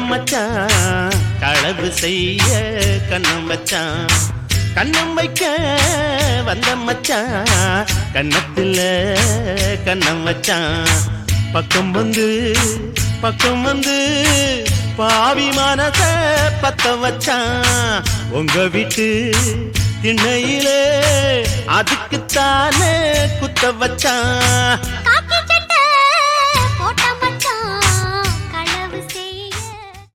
மச்சான் களவு செய்ய கண்ணம் வச்சான் கண்ணம் வைக்க வந்த மச்சான் கண்ணத்துல கண்ணம் வச்சான் பக்கம் வந்து பாவி மனச பத்த வச்சான் உங்க வீட்டு திண்ணையிலே அதுக்குத்தானே குத்த வச்சான்